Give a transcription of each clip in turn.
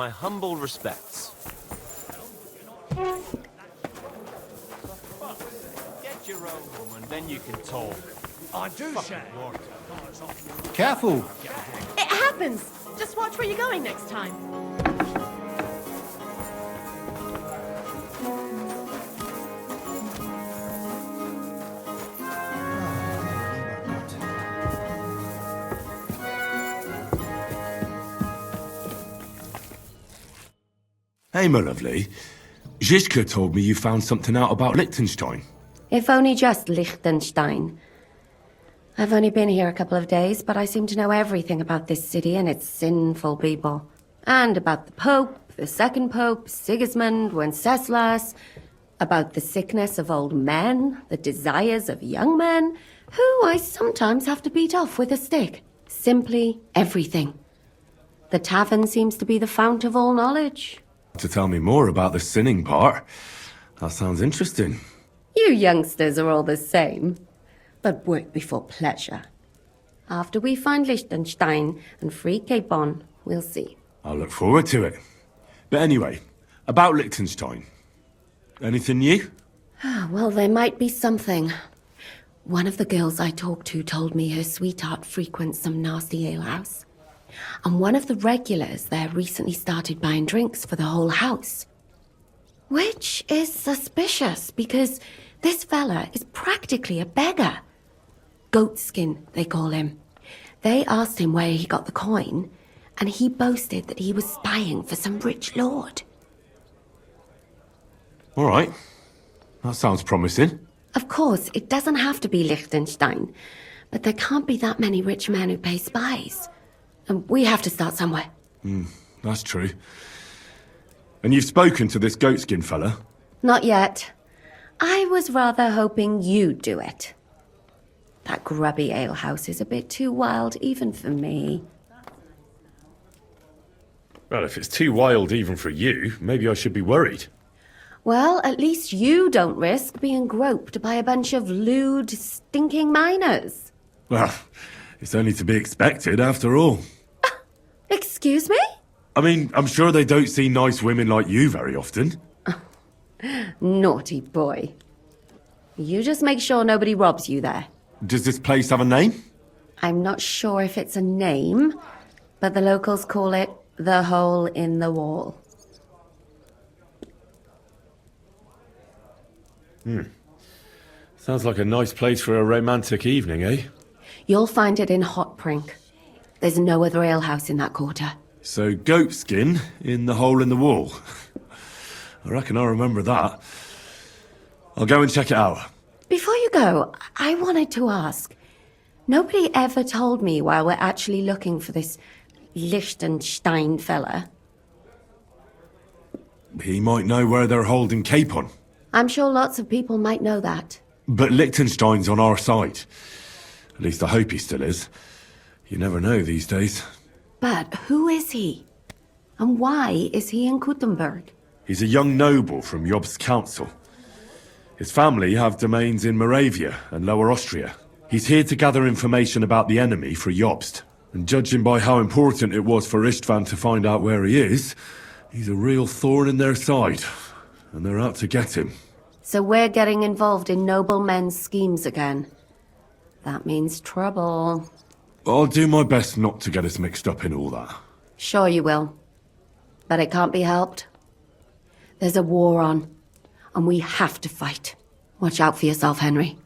My humble respects. Get your own woman, then you can talk. I do share. Careful! It happens! Just watch where you're going next time. Hey, my lovely. Zizka told me you found something out about Liechtenstein. If only just Liechtenstein. I've only been here a couple of days, but I seem to know everything about this city and its sinful people. And about the Pope, the second Pope, Sigismund, Wenceslas, about the sickness of old men, the desires of young men, who I sometimes have to beat off with a stick. Simply everything. The tavern seems to be the fount of all knowledge. To tell me more about the sinning part. That sounds interesting. You youngsters are all the same. But work before pleasure. After we find Liechtenstein and free Cape Bon, we'll see. I'll look forward to it. But anyway, about Liechtenstein. Anything new? Well, there might be something. One of the girls I talked to told me her sweetheart frequents some nasty alehouse. And one of the regulars there recently started buying drinks for the whole house. Which is suspicious, because this fella is practically a beggar. Goatskin, they call him. They asked him where he got the coin, and he boasted that he was spying for some rich lord. All right. That sounds promising. Of course, it doesn't have to be Liechtenstein, but there can't be that many rich men who pay spies. And we have to start somewhere. That's true. And you've spoken to this goatskin fella? Not yet. I was rather hoping you'd do it. That grubby alehouse is a bit too wild even for me. Well, if it's too wild even for you, maybe I should be worried. Well, at least you don't risk being groped by a bunch of lewd, stinking miners. Well, it's only to be expected after all. Excuse me? I mean, I'm sure they don't see nice women like you very often. Naughty boy. You just make sure nobody robs you there. Does this place have a name? I'm not sure if it's a name, but the locals call it the Hole in the Wall. Sounds like a nice place for a romantic evening, eh? You'll find it in Hot Prink. There's no other alehouse in that quarter. So, goatskin in the hole in the wall. I reckon I remember that. I'll go and check it out. Before you go, I wanted to ask. Nobody ever told me why we're actually looking for this Liechtenstein fella. He might know where they're holding Cape on. I'm sure lots of people might know that. But Liechtenstein's on our side. At least I hope he still is. You never know these days. But who is he? And why is he in Kuttenberg? He's a young noble from Jobst's council. His family have domains in Moravia and Lower Austria. He's here to gather information about the enemy for Jobst. And judging by how important it was for Istvan to find out where he is, he's a real thorn in their side. And they're out to get him. So we're getting involved in noblemen's schemes again. That means trouble. I'll do my best not to get us mixed up in all that. Sure you will. But it can't be helped. There's a war on, and we have to fight. Watch out for yourself, Henry.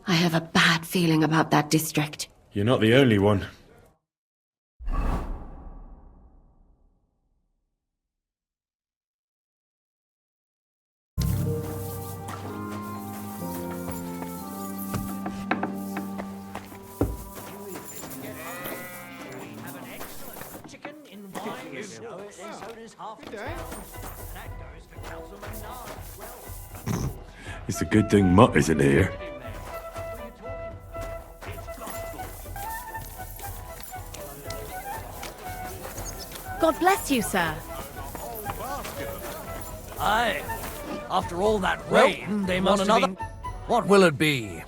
I have a bad feeling about that district. You're not the only one. It's a good thing Mutt isn't here. God bless you, sir. Aye. After all that rain, they must another. What will it be?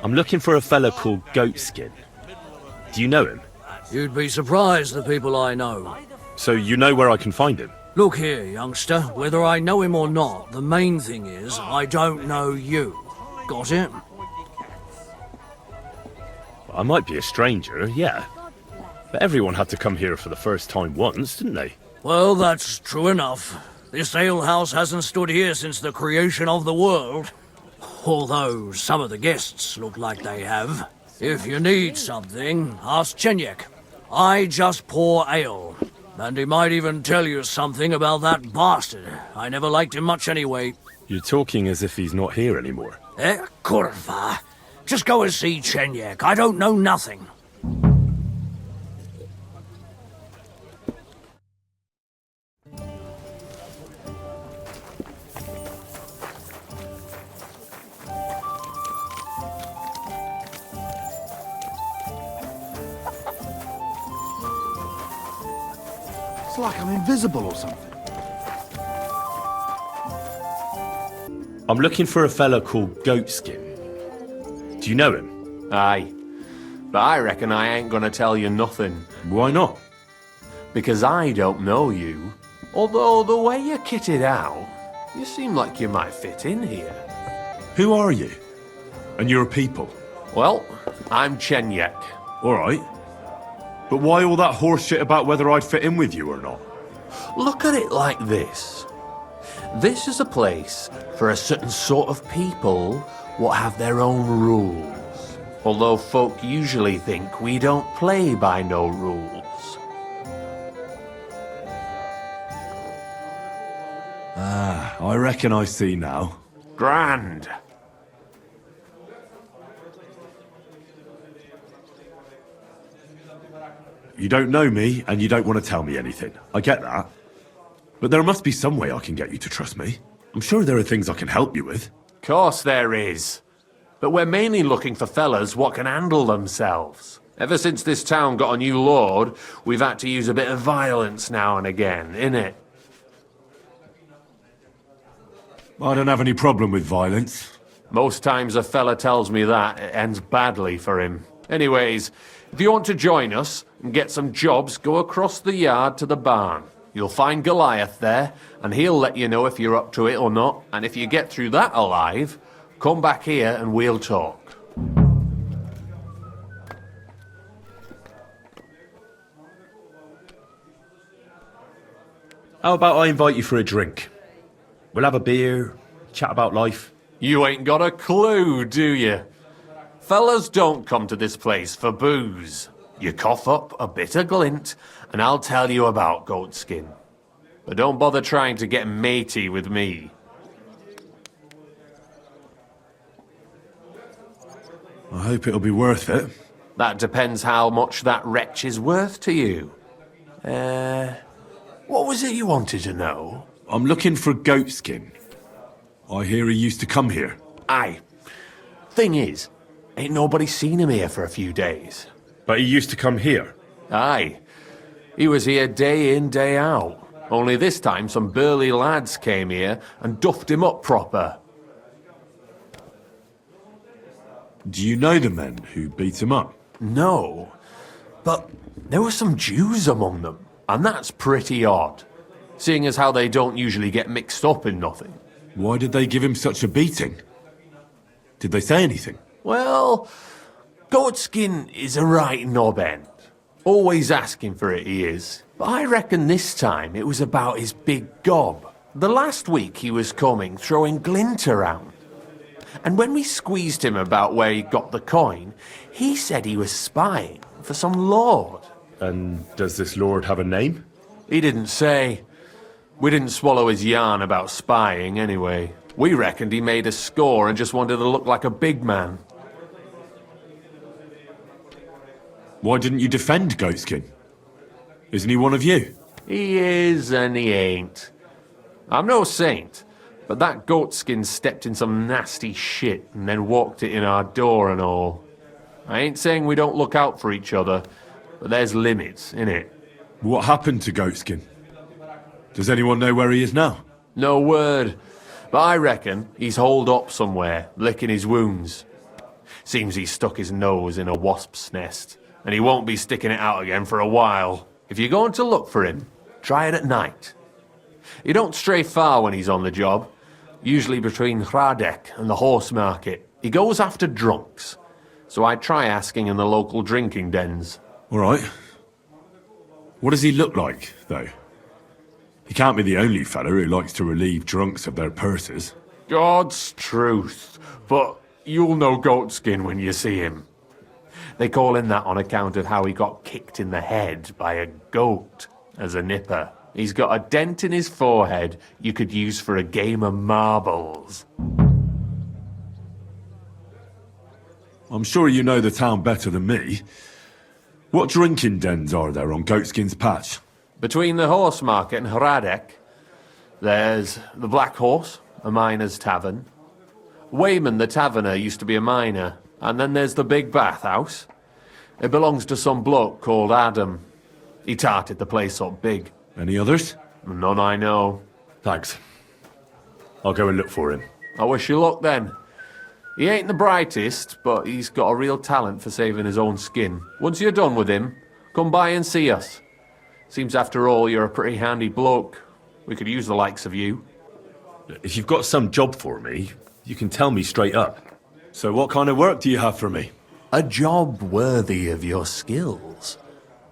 I'm looking for a fella called Goatskin. Do you know him? You'd be surprised, the people I know. So you know where I can find him? Look here, youngster. Whether I know him or not, the main thing is I don't know you. Got it? I might be a stranger, yeah. But everyone had to come here for the first time once, didn't they? Well, that's true enough. This alehouse hasn't stood here since the creation of the world. Although some of the guests look like they have. If you need something, ask Chenyek. I just pour ale. And he might even tell you something about that bastard. I never liked him much anyway. You're talking as if he's not here anymore. Kurva. Just go and see Chenyek. I don't know nothing. It's like I'm invisible or something. I'm looking for a fella called Goatskin. Do you know him? Aye. But I reckon I ain't gonna tell you nothing. Why not? Because I don't know you. Although the way you're kitted out, you seem like you might fit in here. Who are you? And you're a people? Well, I'm Chenyek. Alright. But why all that horse shit about whether I'd fit in with you or not? Look at it like this. This is a place for a certain sort of people what have their own rules. Although folk usually think we don't play by no rules. I reckon I see now. Grand. You don't know me, and you don't want to tell me anything. I get that. But there must be some way I can get you to trust me. I'm sure there are things I can help you with. Course there is. But we're mainly looking for fellas what can handle themselves. Ever since this town got a new lord, we've had to use a bit of violence now and again, innit? I don't have any problem with violence. Most times a fella tells me that, it ends badly for him. Anyways, if you want to join us and get some jobs, go across the yard to the barn. You'll find Goliath there, and he'll let you know if you're up to it or not. And if you get through that alive, come back here and we'll talk. How about I invite you for a drink? We'll have a beer, chat about life. You ain't got a clue, do you? Fellas don't come to this place for booze. You cough up a bit of glint, and I'll tell you about Goatskin. But don't bother trying to get matey with me. I hope it'll be worth it. That depends how much that wretch is worth to you. What was it you wanted to know? I'm looking for Goatskin. I hear he used to come here. Aye. Thing is, ain't nobody seen him here for a few days. But he used to come here. Aye. He was here day in, day out. Only this time some burly lads came here and duffed him up proper. Do you know the men who beat him up? No. But there were some Jews among them, and that's pretty odd. Seeing as how they don't usually get mixed up in nothing. Why did they give him such a beating? Did they say anything? Well, Goatskin is a right knob end. Always asking for it, he is. But I reckon this time it was about his big gob. The last week he was coming, throwing glint around. And when we squeezed him about where he got the coin, he said he was spying for some lord. And does this lord have a name? He didn't say. We didn't swallow his yarn about spying anyway. We reckoned he made a score and just wanted to look like a big man. Why didn't you defend Goatskin? Isn't he one of you? He is and he ain't. I'm no saint, but that Goatskin stepped in some nasty shit and then walked it in our door and all. I ain't saying we don't look out for each other, but there's limits, innit? What happened to Goatskin? Does anyone know where he is now? No word, but I reckon he's holed up somewhere, licking his wounds. Seems he stuck his nose in a wasp's nest, and he won't be sticking it out again for a while. If you're going to look for him, try it at night. He don't stray far when he's on the job, usually between Hradec and the horse market. He goes after drunks, so I try asking in the local drinking dens. All right. What does he look like, though? He can't be the only fella who likes to relieve drunks of their purses. God's truth, but you'll know Goatskin when you see him. They call him that on account of how he got kicked in the head by a goat as a nipper. He's got a dent in his forehead you could use for a game of marbles. I'm sure you know the town better than me. What drinking dens are there on Goatskin's Patch? Between the horse market and Hradec, there's the Black Horse, a miner's tavern. Wayman the taverner used to be a miner. And then there's the Big Bathhouse. It belongs to some bloke called Adam. He tarted the place up big. Any others? None I know. Thanks. I'll go and look for him. I wish you luck then. He ain't the brightest, but he's got a real talent for saving his own skin. Once you're done with him, come by and see us. Seems after all you're a pretty handy bloke. We could use the likes of you. If you've got some job for me, you can tell me straight up. So what kind of work do you have for me? A job worthy of your skills.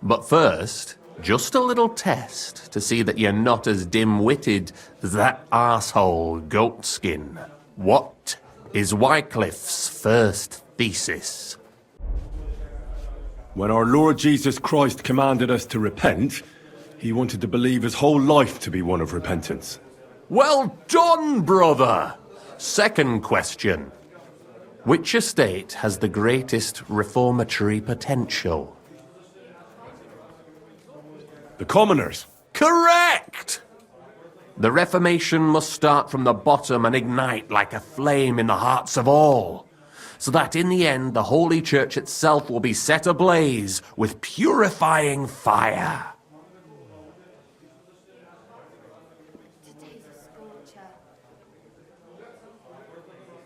But first, just a little test to see that you're not as dim-witted as that arsehole Goatskin. What is Wycliffe's first thesis? When our Lord Jesus Christ commanded us to repent, he wanted to believe his whole life to be one of repentance. Well done, brother! Second question. Which estate has the greatest reformatory potential? The commoners. Correct! The Reformation must start from the bottom and ignite like a flame in the hearts of all, so that in the end the Holy Church itself will be set ablaze with purifying fire.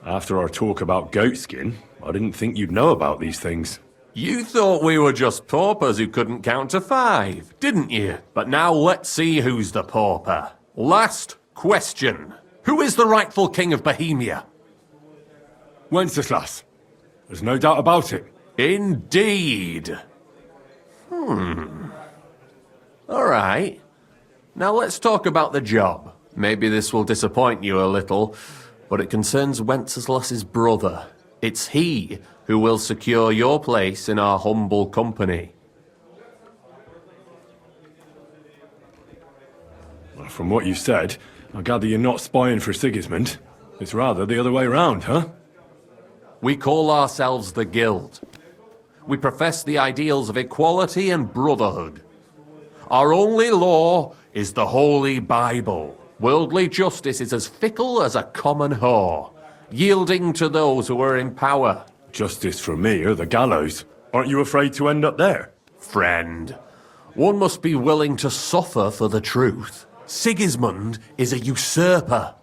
After our talk about Goatskin, I didn't think you'd know about these things. You thought we were just paupers who couldn't count to 5, didn't you? But now let's see who's the pauper. Last question. Who is the rightful king of Bohemia? Wenceslas. There's no doubt about it. Indeed. All right. Now let's talk about the job. Maybe this will disappoint you a little, but it concerns Wenceslas's brother. It's he who will secure your place in our humble company. Well, from what you said, I gather you're not spying for Sigismund. It's rather the other way round, huh? We call ourselves the Guild. We profess the ideals of equality and brotherhood. Our only law is the Holy Bible. Worldly justice is as fickle as a common whore, yielding to those who are in power. Justice for me or the gallows. Aren't you afraid to end up there? Friend, one must be willing to suffer for the truth. Sigismund is a usurper.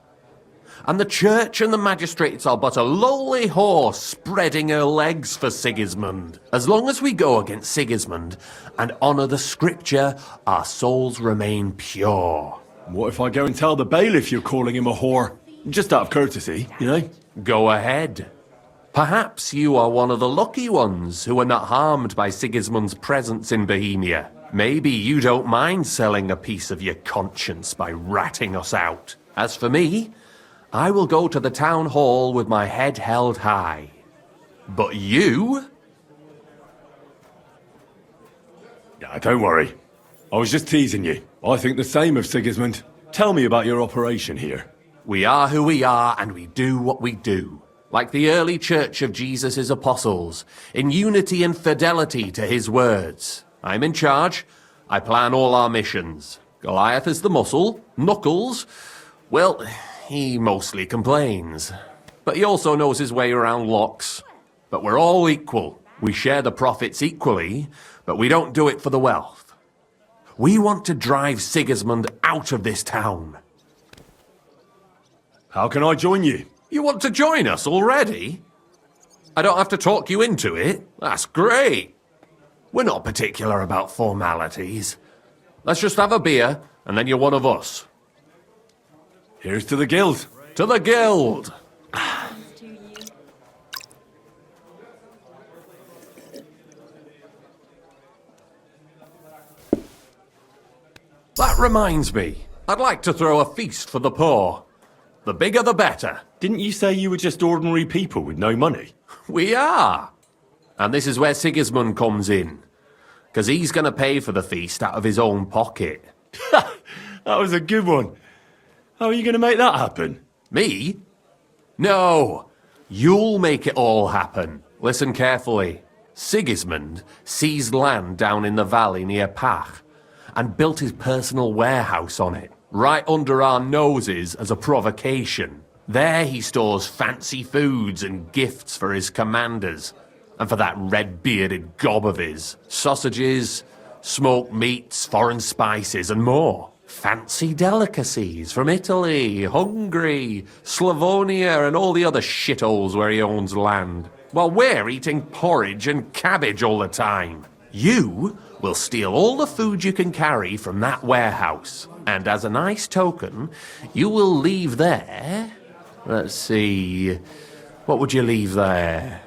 And the church and the magistrates are but a lowly horse spreading her legs for Sigismund. As long as we go against Sigismund and honour the scripture, our souls remain pure. What if I go and tell the bailiff you're calling him a whore? Just out of courtesy, you know? Go ahead. Perhaps you are one of the lucky ones who are not harmed by Sigismund's presence in Bohemia. Maybe you don't mind selling a piece of your conscience by ratting us out. As for me, I will go to the town hall with my head held high. But you? Yeah, don't worry. I was just teasing you. I think the same of Sigismund. Tell me about your operation here. We are who we are, and we do what we do. Like the early church of Jesus' apostles, in unity and fidelity to his words. I'm in charge. I plan all our missions. Goliath is the muscle. Knuckles, well, he mostly complains. But he also knows his way around locks. But we're all equal. We share the profits equally, but we don't do it for the wealth. We want to drive Sigismund out of this town. How can I join you? You want to join us already? I don't have to talk you into it. That's great. We're not particular about formalities. Let's just have a beer and then you're one of us. Here's to the guild. To the guild! That reminds me, I'd like to throw a feast for the poor. The bigger the better. Didn't you say you were just ordinary people with no money? We are. And this is where Sigismund comes in. Because he's going to pay for the feast out of his own pocket. That was a good one. How are you going to make that happen? Me? No. You'll make it all happen. Listen carefully. Sigismund seized land down in the valley near Pach and built his personal warehouse on it, right under our noses as a provocation. There he stores fancy foods and gifts for his commanders, and for that red-bearded gob of his. Sausages, smoked meats, foreign spices, and more. Fancy delicacies from Italy, Hungary, Slavonia, and all the other shitholes where he owns land. While we're eating porridge and cabbage all the time. You will steal all the food you can carry from that warehouse. And as a nice token, you will leave there... Let's see... What would you leave there?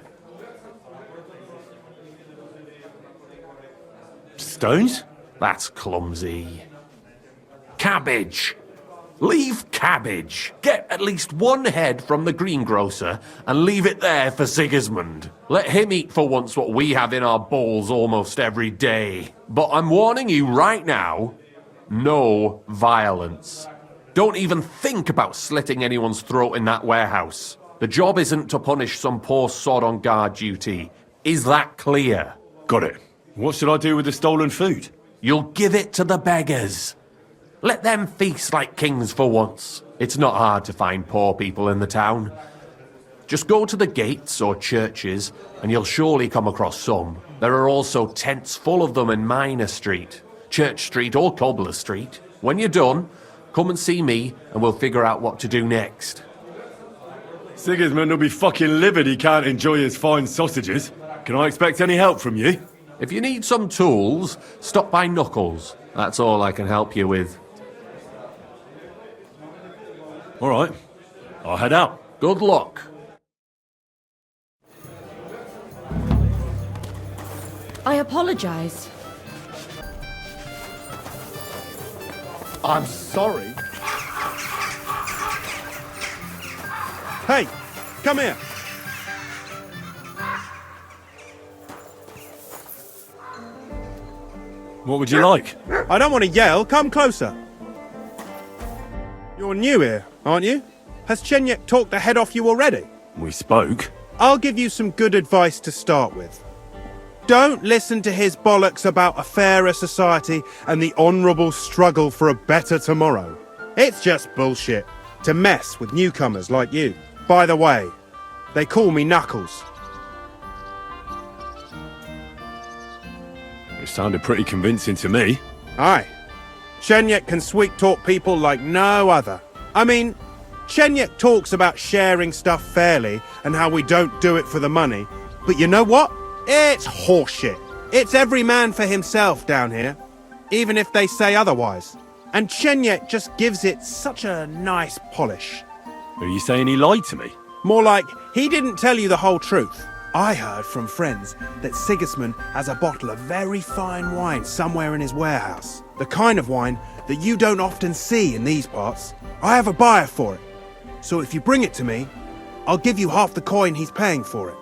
Stones? That's clumsy. Cabbage! Leave cabbage! Get at least one head from the greengrocer and leave it there for Sigismund. Let him eat for once what we have in our bowls almost every day. But I'm warning you right now, no violence. Don't even think about slitting anyone's throat in that warehouse. The job isn't to punish some poor sod on guard duty. Is that clear? Got it. What should I do with the stolen food? You'll give it to the beggars. Let them feast like kings for once. It's not hard to find poor people in the town. Just go to the gates or churches, and you'll surely come across some. There are also tents full of them in Minor Street, Church Street or Cobbler Street. When you're done, come and see me, and we'll figure out what to do next. Sigismund will be fucking livid he can't enjoy his fine sausages. Can I expect any help from you? If you need some tools, stop by Knuckles. That's all I can help you with. All right, I'll head out. Good luck. I apologize. I'm sorry. Hey, come here. What would you like? I don't want to yell. Come closer. You're new here, aren't you? Has Chenyek talked the head off you already? We spoke. I'll give you some good advice to start with. Don't listen to his bollocks about a fairer society and the honourable struggle for a better tomorrow. It's just bullshit to mess with newcomers like you. By the way, they call me Knuckles. It sounded pretty convincing to me. Aye. Chenyek can sweet-talk people like no other. I mean, Chenyek talks about sharing stuff fairly and how we don't do it for the money. But you know what? It's horseshit. It's every man for himself down here, even if they say otherwise. And Chenyek just gives it such a nice polish. Are you saying he lied to me? More like, he didn't tell you the whole truth. I heard from friends that Sigismund has a bottle of very fine wine somewhere in his warehouse. The kind of wine that you don't often see in these parts. I have a buyer for it. So if you bring it to me, I'll give you half the coin he's paying for it.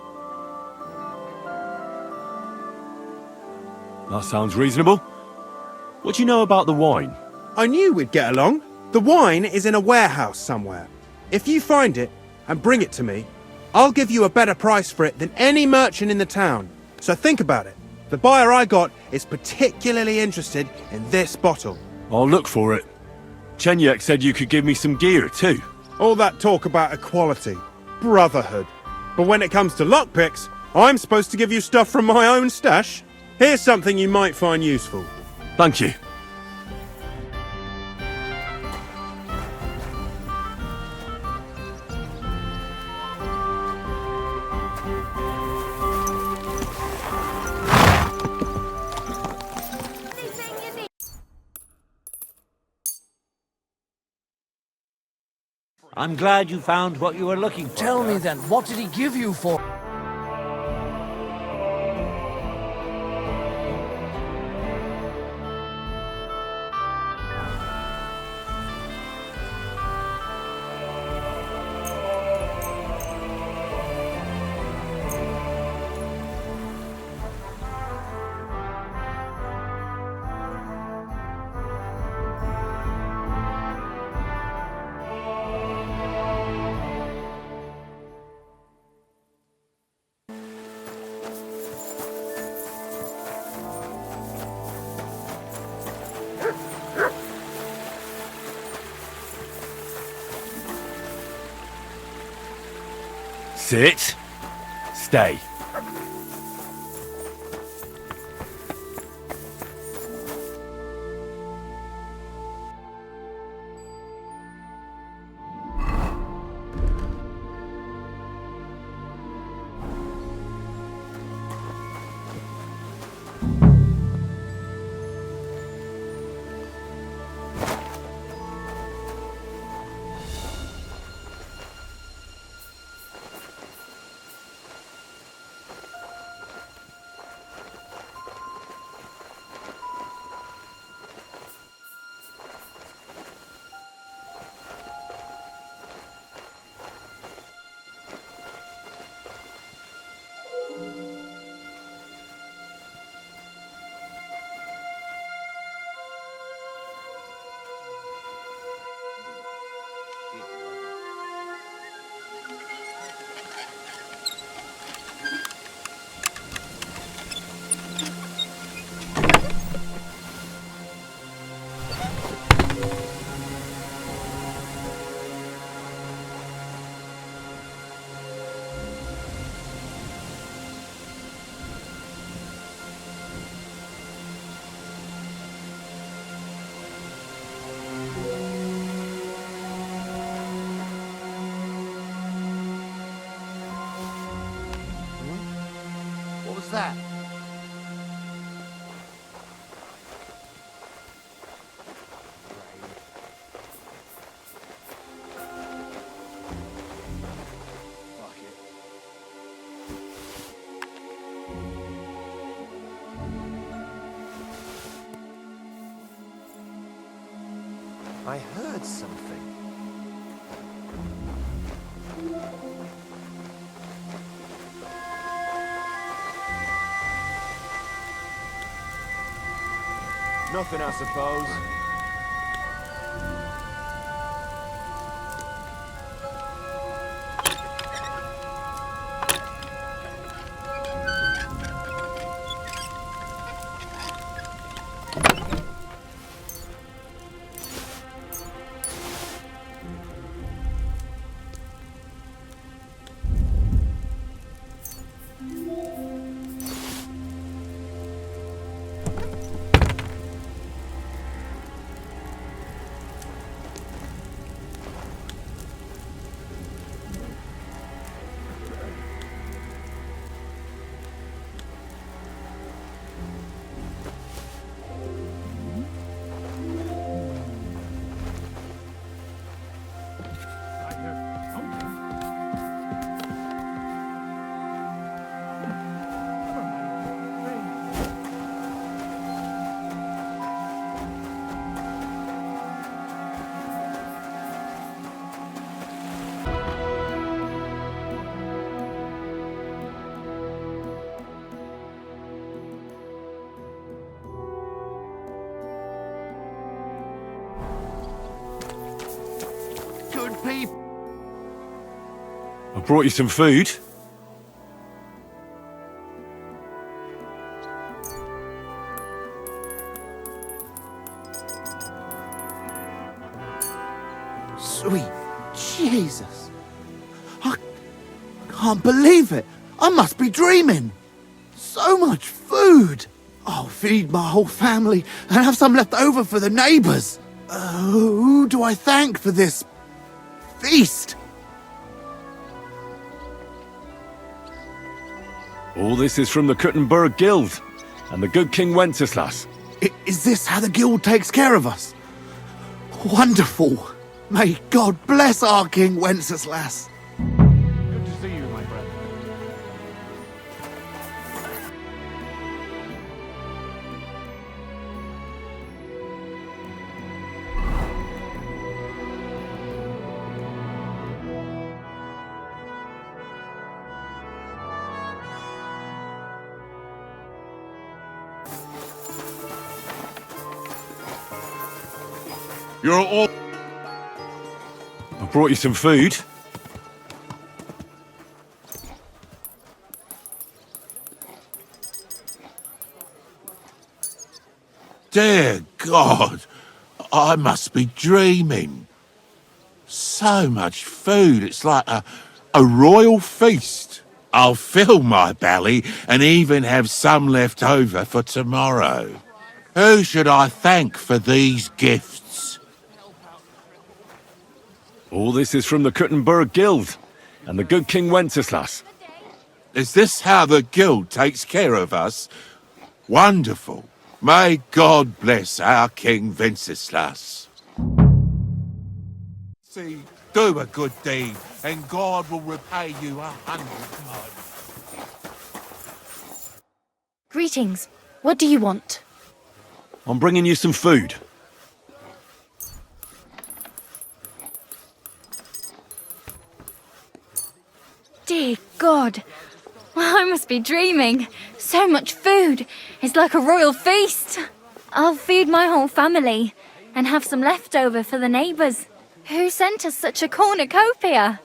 That sounds reasonable. What do you know about the wine? I knew we'd get along. The wine is in a warehouse somewhere. If you find it and bring it to me, I'll give you a better price for it than any merchant in the town. So think about it. The buyer I got is particularly interested in this bottle. I'll look for it. Chenyek said you could give me some gear too. All that talk about equality, brotherhood. But when it comes to lockpicks, I'm supposed to give you stuff from my own stash. Here's something you might find useful. Thank you. I'm glad you found what you were looking for. Tell me then, what did he give you for? Sit. Stay. What was that? I heard something. Nothing, I suppose. Good people. I brought you some food. Sweet Jesus. I can't believe it. I must be dreaming. So much food. I'll feed my whole family and have some left over for the neighbors. Who do I thank for this feast? All this is from the Kuttenberg Guild and the good King Wenceslas. Is this how the guild takes care of us? Wonderful. May God bless our King Wenceslas. Good to see you, my friend. You're all... I brought you some food. Dear God, I must be dreaming. So much food, it's like a royal feast. I'll fill my belly and even have some left over for tomorrow. Who should I thank for these gifts? All this is from the Kuttenberg Guild and the good King Wenceslas. Is this how the guild takes care of us? Wonderful. May God bless our King Wenceslas. See, do a good deed, and God will repay you 100 times. Greetings. What do you want? I'm bringing you some food. Dear God. I must be dreaming. So much food. It's like a royal feast. I'll feed my whole family and have some leftover for the neighbours. Who sent us such a cornucopia?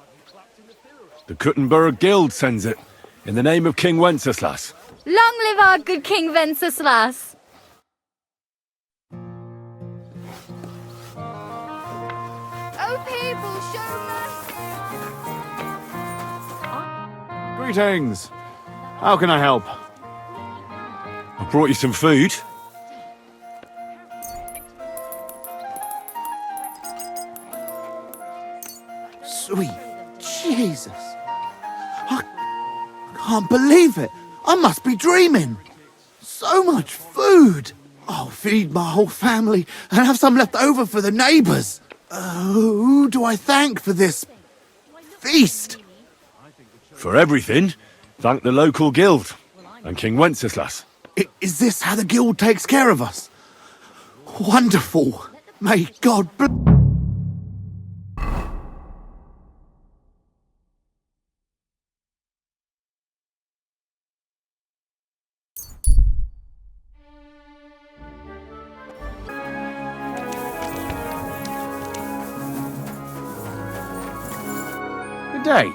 The Kuttenberg Guild sends it, in the name of King Wenceslas. Long live our good King Wenceslas. Oh, people, show mercy. Greetings. How can I help? I brought you some food. Sweet Jesus. I can't believe it. I must be dreaming. So much food. I'll feed my whole family and have some left over for the neighbours. Who do I thank for this feast? For everything, thank the local guild and King Wenceslas. Is this how the guild takes care of us? Wonderful. May God bless. Good day.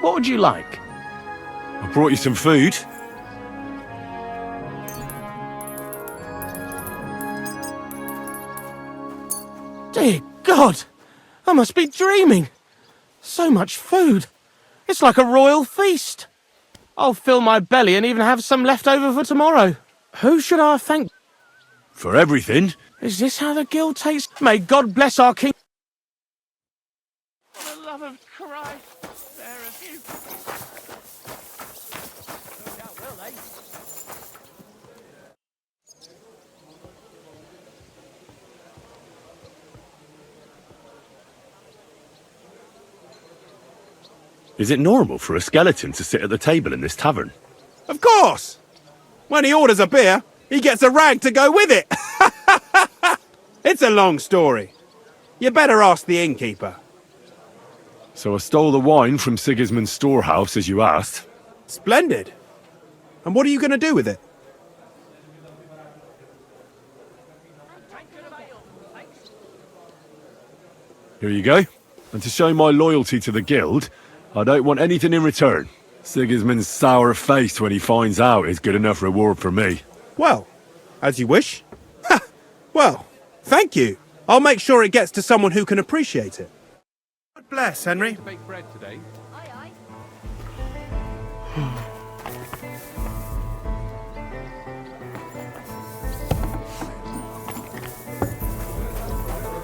What would you like? I brought you some food. Dear God, I must be dreaming. So much food. It's like a royal feast. I'll fill my belly and even have some left over for tomorrow. Who should I thank? For everything, Is this how the guild takes? May God bless our king. For the love of Christ, spare a few. Is it normal for a skeleton to sit at the table in this tavern? Of course! When he orders a beer, he gets a rag to go with it! It's a long story. You better ask the innkeeper. So I stole the wine from Sigismund's storehouse, as you asked. Splendid. And what are you going to do with it? Here you go. And to show my loyalty to the guild, I don't want anything in return. Sigismund's sour face when he finds out is good enough reward for me. Well, as you wish. Ha! Well, thank you. I'll make sure it gets to someone who can appreciate it. God bless, Henry. Bake bread today.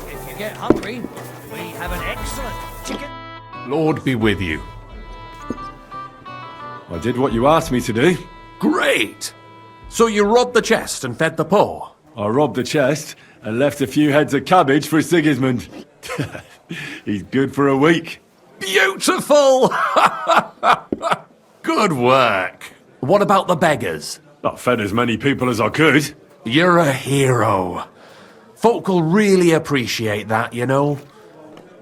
If you get hungry, we have an excellent chicken. Lord be with you. I did what you asked me to do. Great! So you robbed the chest and fed the poor? I robbed the chest and left a few heads of cabbage for Sigismund. He's good for a week. Beautiful! Good work. What about the beggars? I fed as many people as I could. You're a hero. Folk will really appreciate that, you know.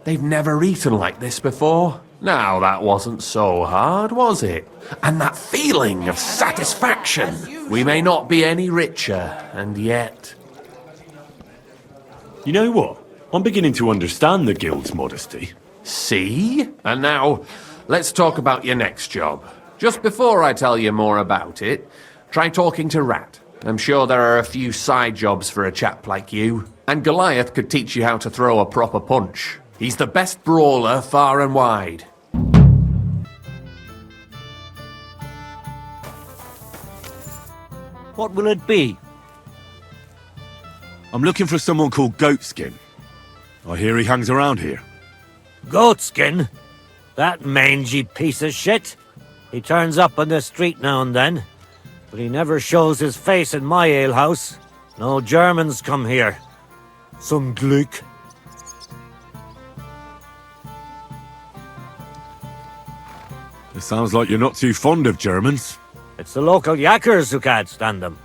They've never eaten like this before. Now, that wasn't so hard, was it? And that feeling of satisfaction. We may not be any richer, and yet... You know what? I'm beginning to understand the guild's modesty. See? And now, let's talk about your next job. Just before I tell you more about it, try talking to Rat. I'm sure there are a few side jobs for a chap like you. And Goliath could teach you how to throw a proper punch. He's the best brawler far and wide. What will it be? I'm looking for someone called Goatskin. I hear he hangs around here. Goatskin? That mangy piece of shit? He turns up on the street now and then, but he never shows his face in my alehouse. No Germans come here. Some Glück. It sounds like you're not too fond of Germans. It's the local yackers who can't stand them.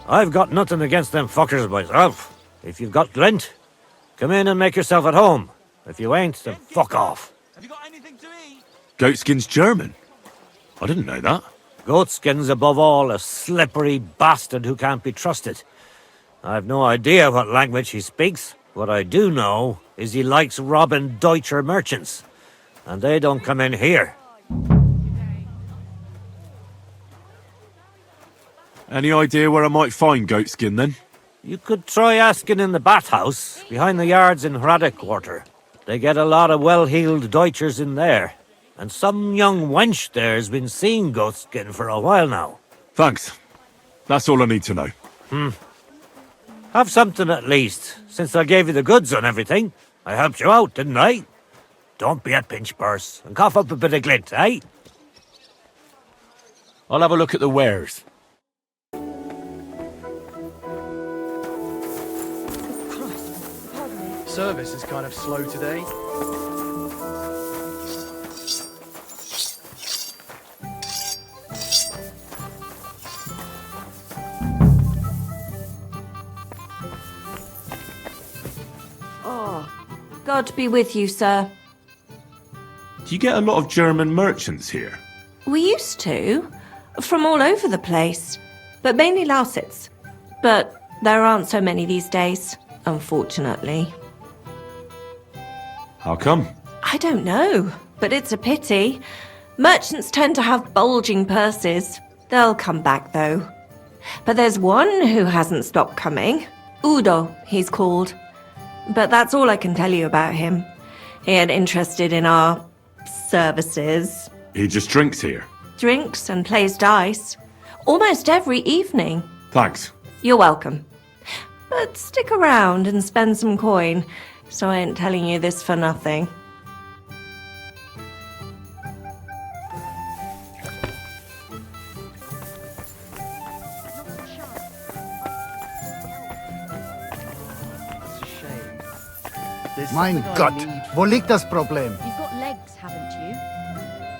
I've got nothing against them fuckers myself. If you've got glint, come in and make yourself at home. If you ain't, then fuck off. Have you got anything to eat? Goatskin's German? I didn't know that. Goatskin's above all a slippery bastard who can't be trusted. I've no idea what language he speaks. What I do know is he likes robbing Deutscher merchants. And they don't come in here. Any idea where I might find Goatskin, then? You could try asking in the bathhouse, behind the yards in Hrade Quarter. They get a lot of well-heeled Deutschers in there. And some young wench there's been seeing Goatskin for a while now. Thanks. That's all I need to know. Have something at least, since I gave you the goods on everything. I helped you out, didn't I? Don't be a pinch purse, and cough up a bit of glint, eh? I'll have a look at the wares. Service is kind of slow today. God be with you, sir. Do you get a lot of German merchants here? We used to, from all over the place, but mainly Lausitz. But there aren't so many these days, unfortunately. How come? I don't know, but it's a pity. Merchants tend to have bulging purses. They'll come back, though. But there's one who hasn't stopped coming. Udo, he's called. But that's all I can tell you about him. He ain't interested in our services. He just drinks here. Drinks and plays dice. Almost every evening. Thanks. You're welcome. But stick around and spend some coin, so I ain't telling you this for nothing. Mein Gott, wo liegt das Problem? You've got legs, haven't you?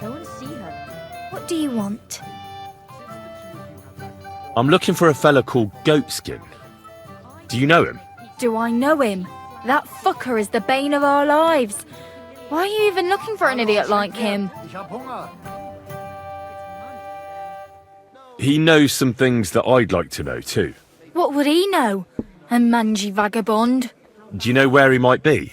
Go and see her. What do you want? I'm looking for a fella called Goatskin. Do you know him? Do I know him? That fucker is the bane of our lives. Why are you even looking for an idiot like him? Ich hab Hunger. He knows some things that I'd like to know too. What would he know? A mangy vagabond? Do you know where he might be?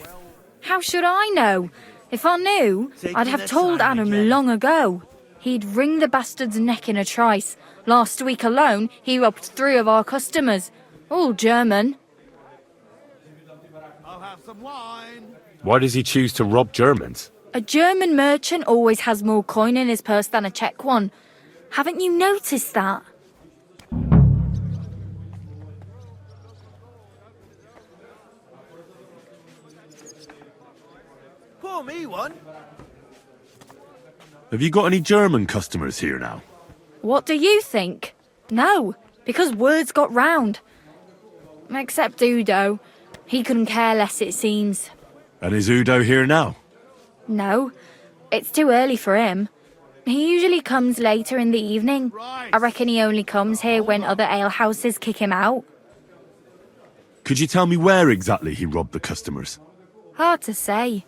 How should I know? If I knew, I'd have told Adam long ago. He'd wring the bastard's neck in a trice. Last week alone, he robbed 3 of our customers. All German. I'll have some wine. Why does he choose to rob Germans? A German merchant always has more coin in his purse than a Czech one. Haven't you noticed that? Pour me one. Have you got any German customers here now? What do you think? No, because words got round. Except Udo. He couldn't care less, it seems. And is Udo here now? No, it's too early for him. He usually comes later in the evening. I reckon he only comes here when other alehouses kick him out. Could you tell me where exactly he robbed the customers? Hard to say.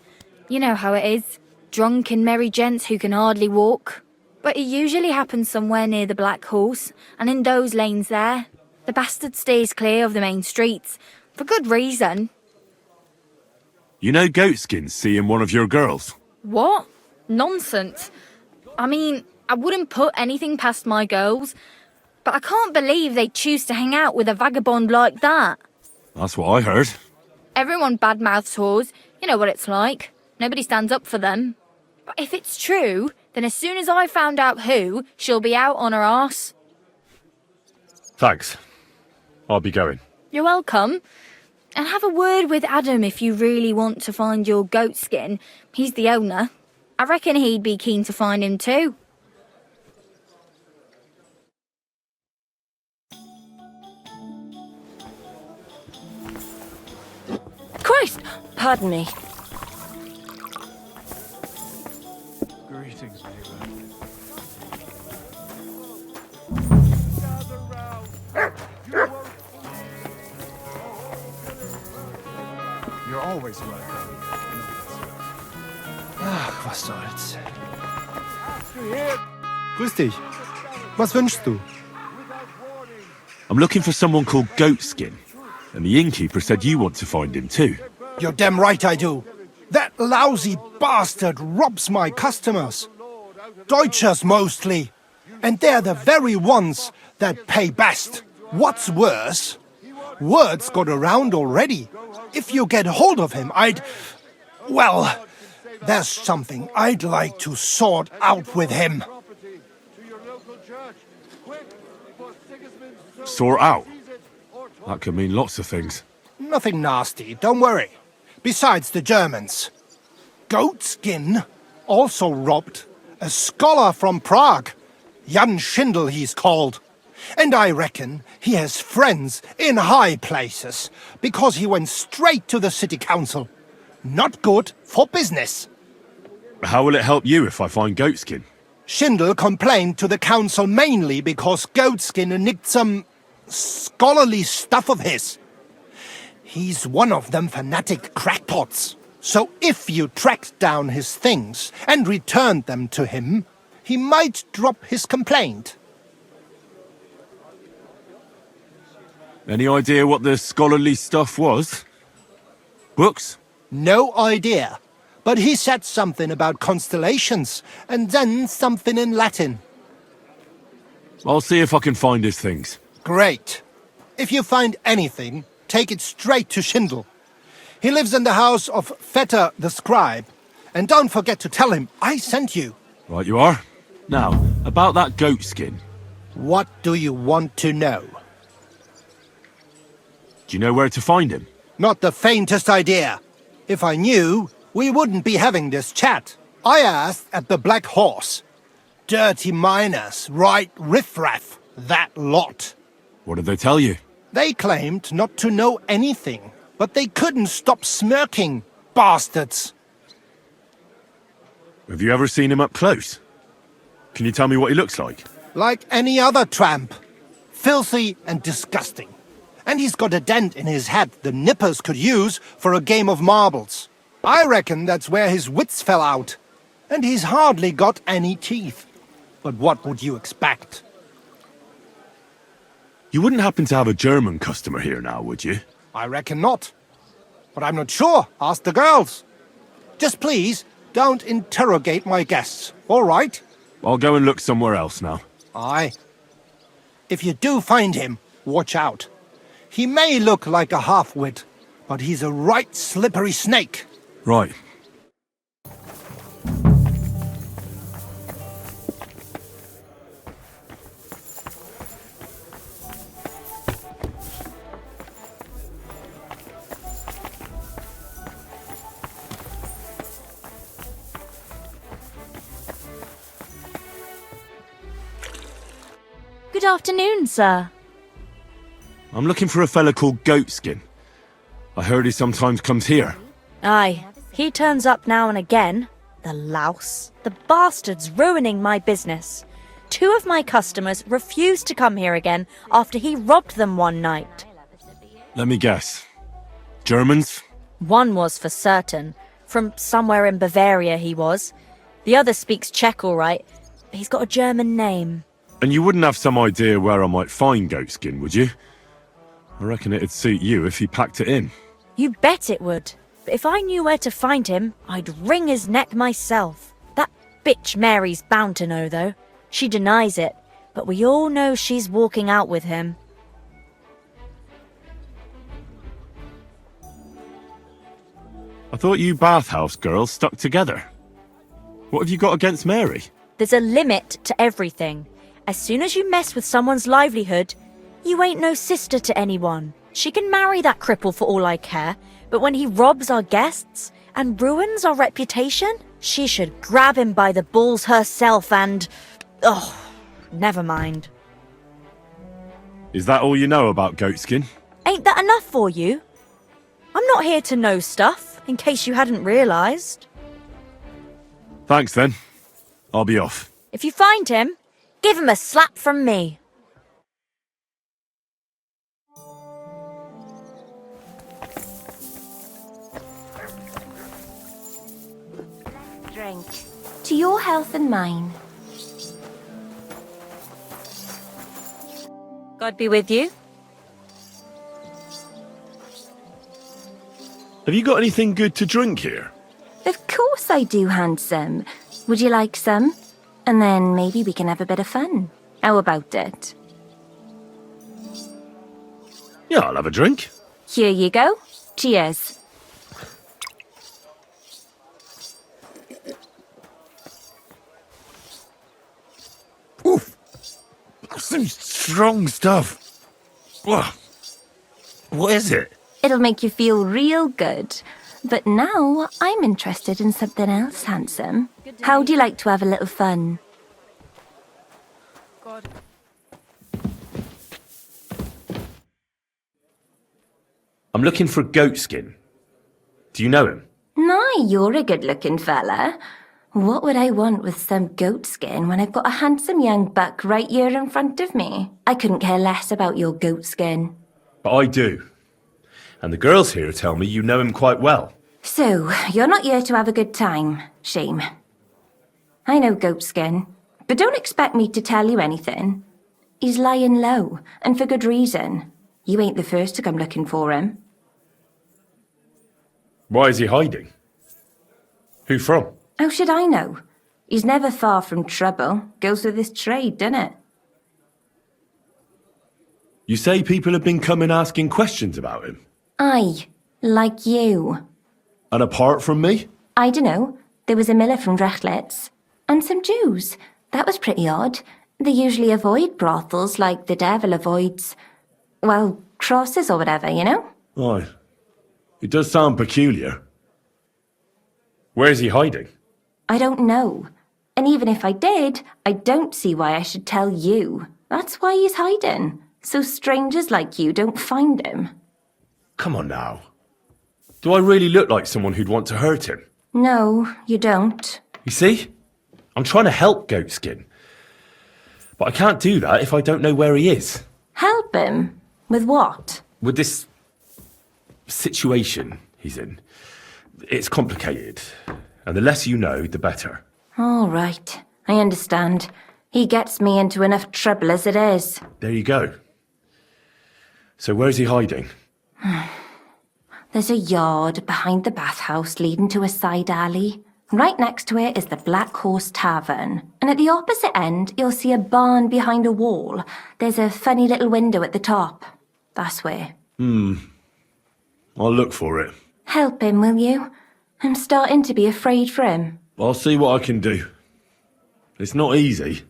You know how it is. Drunk and merry gents who can hardly walk. But it usually happens somewhere near the Black Horse, and in those lanes there. The bastard stays clear of the main streets, for good reason. You know Goatskin's seeing one of your girls? What? Nonsense. I mean, I wouldn't put anything past my girls, but I can't believe they'd choose to hang out with a vagabond like that. That's what I heard. Everyone badmouths whores. You know what it's like. Nobody stands up for them. But if it's true, then as soon as I found out who, she'll be out on her arse. Thanks. I'll be going. You're welcome. And have a word with Adam if you really want to find your Goatskin. He's the owner. I reckon he'd be keen to find him too. Christ! Pardon me. Greetings, neighbor. You're always welcome. Ach, was soll's. Grüß dich. Was wünschst du? I'm looking for someone called Goatskin, and the innkeeper said you want to find him too. You're damn right I do. That lousy bastard robs my customers. Deutschers mostly. And they're the very ones that pay best. What's worse, word's got around already. If you get hold of him, well, there's something I'd like to sort out with him. Sort out? That could mean lots of things. Nothing nasty, don't worry. Besides the Germans. Goatskin also robbed a scholar from Prague. Jan Schindel he's called. And I reckon he has friends in high places, because he went straight to the city council. Not good for business. How will it help you if I find Goatskin? Schindel complained to the council mainly because Goatskin nicked some scholarly stuff of his. He's one of them fanatic crackpots. So if you tracked down his things and returned them to him, he might drop his complaint. Any idea what the scholarly stuff was? Books? No idea. But he said something about constellations, and then something in Latin. I'll see if I can find his things. Great. If you find anything, take it straight to Schindel. He lives in the house of Vetter the scribe. And don't forget to tell him I sent you. Right you are. Now, about that Goatskin. What do you want to know? Do you know where to find him? Not the faintest idea. If I knew, we wouldn't be having this chat. I asked at the Black Horse. Dirty miners, right riffraff, that lot. What did they tell you? They claimed not to know anything, but they couldn't stop smirking, bastards. Have you ever seen him up close? Can you tell me what he looks like? Like any other tramp. Filthy and disgusting. And he's got a dent in his head the nippers could use for a game of marbles. I reckon that's where his wits fell out. And he's hardly got any teeth. But what would you expect? You wouldn't happen to have a German customer here now, would you? I reckon not. But I'm not sure. Ask the girls. Just please, don't interrogate my guests, all right? I'll go and look somewhere else now. Aye. If you do find him, watch out. He may look like a half-wit, but he's a right slippery snake. Right. Good afternoon, sir. I'm looking for a fella called Goatskin. I heard he sometimes comes here. Aye, He turns up now and again. The louse. The bastard's ruining my business. 2 of my customers refused to come here again after he robbed them one night. Let me guess. Germans? One was for certain. From somewhere in Bavaria he was. The other speaks Czech all right. He's got a German name. And you wouldn't have some idea where I might find Goatskin, would you? I reckon it'd suit you if he packed it in. You bet it would. But if I knew where to find him, I'd wring his neck myself. That bitch Mary's bound to know, though. She denies it, but we all know she's walking out with him. I thought you bathhouse girls stuck together. What have you got against Mary? There's a limit to everything. As soon as you mess with someone's livelihood, you ain't no sister to anyone. She can marry that cripple for all I care, but when he robs our guests and ruins our reputation, she should grab him by the balls herself and... oh, never mind. Is that all you know about Goatskin? Ain't that enough for you? I'm not here to know stuff, in case you hadn't realised. Thanks then. I'll be off. If you find him, give him a slap from me. Drink. To your health and mine. God be with you. Have you got anything good to drink here? Of course I do, handsome. Would you like some? And then maybe we can have a bit of fun. How about it? Yeah, I'll have a drink. Here you go. Cheers. Oof. That's some strong stuff. Whoa. What is it? It'll make you feel real good. But now I'm interested in something else, handsome. How'd you like to have a little fun? God. I'm looking for Goatskin. Do you know him? Nah, you're a good-looking fella. What would I want with some goat skin when I've got a handsome young buck right here in front of me? I couldn't care less about your goat skin. But I do. And the girls here tell me you know him quite well. So, you're not here to have a good time. Shame. I know Goatskin, but don't expect me to tell you anything. He's lying low, and for good reason. You ain't the first to come looking for him. Why is he hiding? Who from? How should I know? He's never far from trouble. Goes with his trade, doesn't it? You say people have been coming asking questions about him? Aye, like you. And apart from me? I dunno. There was a miller from Drechlitz. And some Jews. That was pretty odd. They usually avoid brothels like the devil avoids... well, crosses or whatever, you know? Aye. It does sound peculiar. Where's he hiding? I don't know. And even if I did, I don't see why I should tell you. That's why he's hiding. So strangers like you don't find him. Come on now. Do I really look like someone who'd want to hurt him? No, you don't. You see? I'm trying to help Goatskin. But I can't do that if I don't know where he is. Help him? With what? With this situation he's in. It's complicated. And the less you know, the better. All right. I understand. He gets me into enough trouble as it is. There you go. So where's he hiding? There's a yard behind the bathhouse leading to a side alley. Right next to it is the Black Horse Tavern. And at the opposite end, you'll see a barn behind a wall. There's a funny little window at the top. That's where. I'll look for it. Help him, will you? I'm starting to be afraid for him. I'll see what I can do. It's not easy.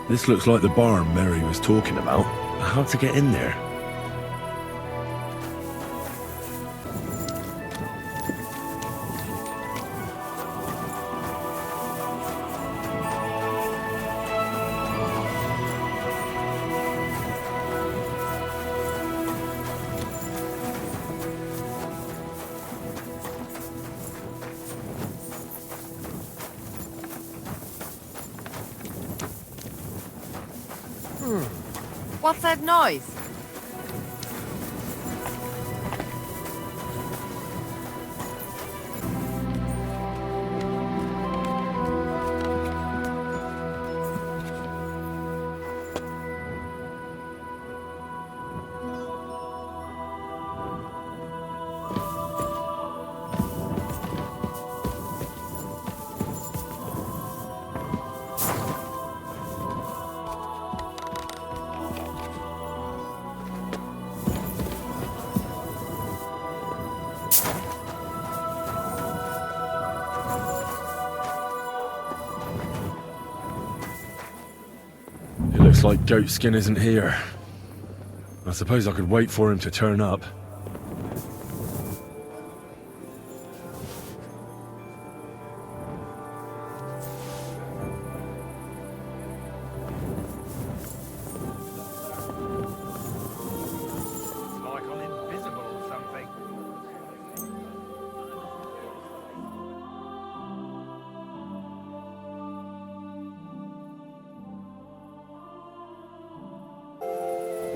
This looks like the barn Mary was talking about. How to get in there? What's that noise? Looks like Goatskin isn't here. I suppose I could wait for him to turn up. Like I'm invisible or something.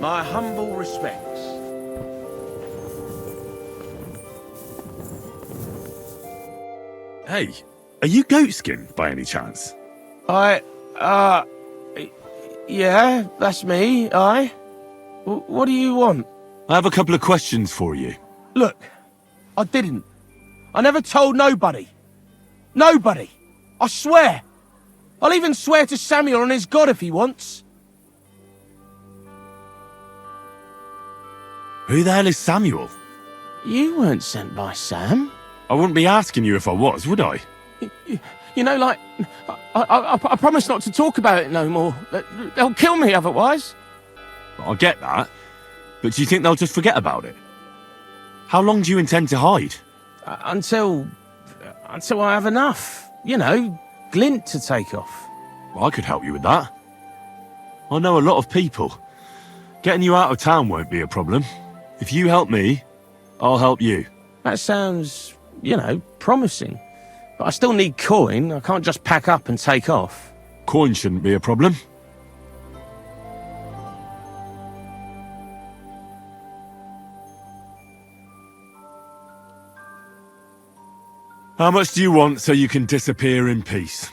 My humble respects. Hey, are you Goatskin by any chance? Yeah, that's me, What do you want? I have a couple of questions for you. Look, I didn't. I never told nobody. Nobody. I swear. I'll even swear to Samuel and his God if he wants. Who the hell is Samuel? You weren't sent by Sam. I wouldn't be asking you if I was, would I? You know, like, I promise not to talk about it no more. They'll kill me otherwise. I get that, but do you think they'll just forget about it? How long do you intend to hide? Until I have enough. You know, glint to take off. Well, I could help you with that. I know a lot of people. Getting you out of town won't be a problem. If you help me, I'll help you. That sounds, you know, promising. But I still need coin. I can't just pack up and take off. Coin shouldn't be a problem. How much do you want so you can disappear in peace?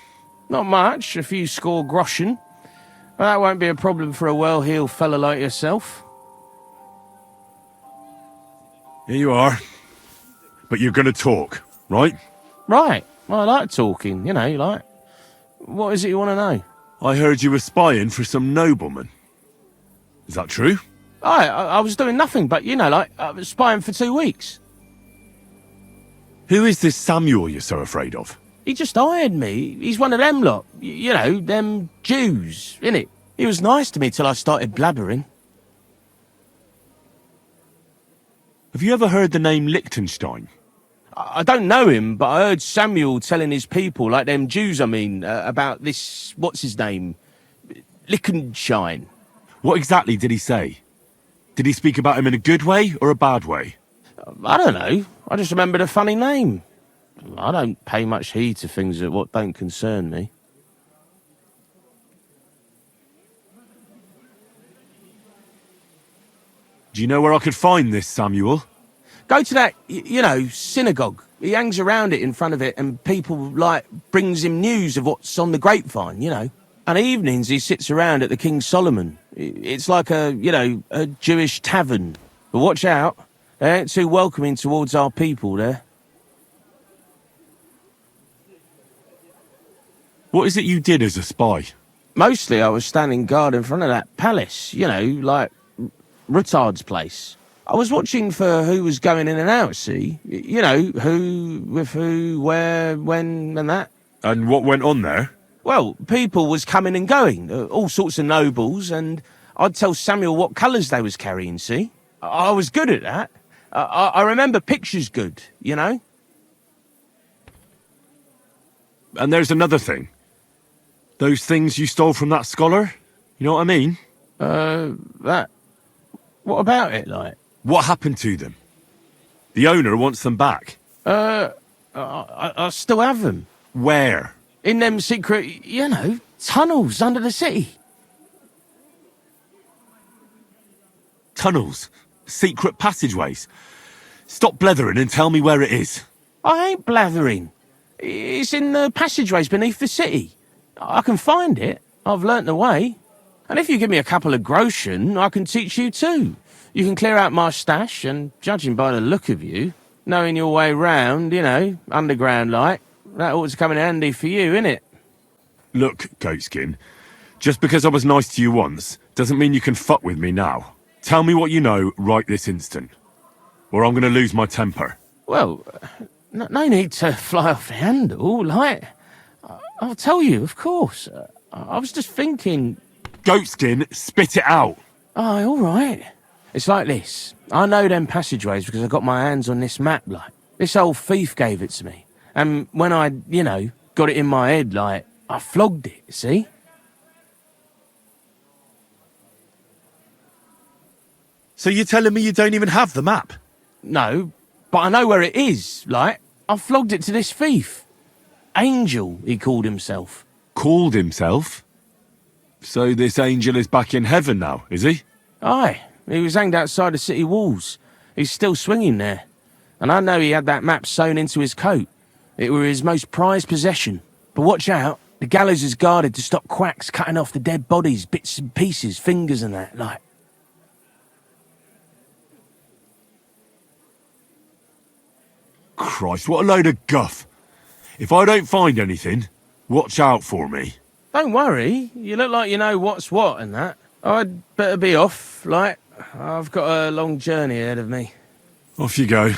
Not much, a few score groschen. Well, that won't be a problem for a well-heeled fella like yourself. Here you are. But you're gonna talk, right? Right. Well, I like talking, you know, like... What is it you want to know? I heard you were spying for some nobleman. Is that true? I was doing nothing but, you know, like, I was spying for 2 weeks. Who is this Samuel you're so afraid of? He just hired me. He's one of them lot. You know, them Jews, innit? He was nice to me till I started blabbering. Have you ever heard the name Liechtenstein? I don't know him, but I heard Samuel telling his people, like them Jews, about this, what's his name? Liechtenstein. What exactly did he say? Did he speak about him in a good way or a bad way? I don't know. I just remembered a funny name. I don't pay much heed to things that what don't concern me. Do you know where I could find this Samuel? Go to that, you know, synagogue. He hangs around it in front of it and people, like, brings him news of what's on the grapevine, you know. And evenings he sits around at the King Solomon. It's like a, you know, a Jewish tavern. But watch out. They ain't too welcoming towards our people there. What is it you did as a spy? Mostly I was standing guard in front of that palace, you know, like Rutard's place. I was watching for who was going in and out, see? You know, who, with who, where, when, and that. And what went on there? Well, people was coming and going, all sorts of nobles, and I'd tell Samuel what colours they was carrying, see? I was good at that. I remember pictures good, you know? And there's another thing. Those things you stole from that scholar? You know what I mean? That... What about it, like? What happened to them? The owner wants them back. I still have them. Where? In them secret, you know, tunnels under the city. tunnels, secret passageways. Stop blethering and tell me where it is. I ain't blathering. It's in the passageways beneath the city. I can find it. I've learnt the way. And if you give me a couple of groschen, I can teach you too. You can clear out my stash, and judging by the look of you, knowing your way round, you know, underground like, that ought to come in handy for you, innit? Look, Goatskin, just because I was nice to you once, doesn't mean you can fuck with me now. Tell me what you know right this instant, or I'm gonna lose my temper. Well, no need to fly off the handle, like... I'll tell you, of course. I was just thinking... Goatskin, spit it out! Aye, all right. It's like this. I know them passageways because I got my hands on this map, like. This old thief gave it to me. And when I, you know, got it in my head, like, I flogged it, see? So you're telling me you don't even have the map? No, but I know where it is, like. I flogged it to this thief. Angel, he called himself. Called himself? So this angel is back in heaven now, is he? Aye, he was hanged outside the city walls. He's still swinging there. And I know he had that map sewn into his coat. It were his most prized possession. But watch out, the gallows is guarded to stop quacks cutting off the dead bodies, bits and pieces, fingers and that, like. Christ, what a load of guff. If I don't find anything, watch out for me. Don't worry, you look like you know what's what and that. I'd better be off, like, I've got a long journey ahead of me. Off you go.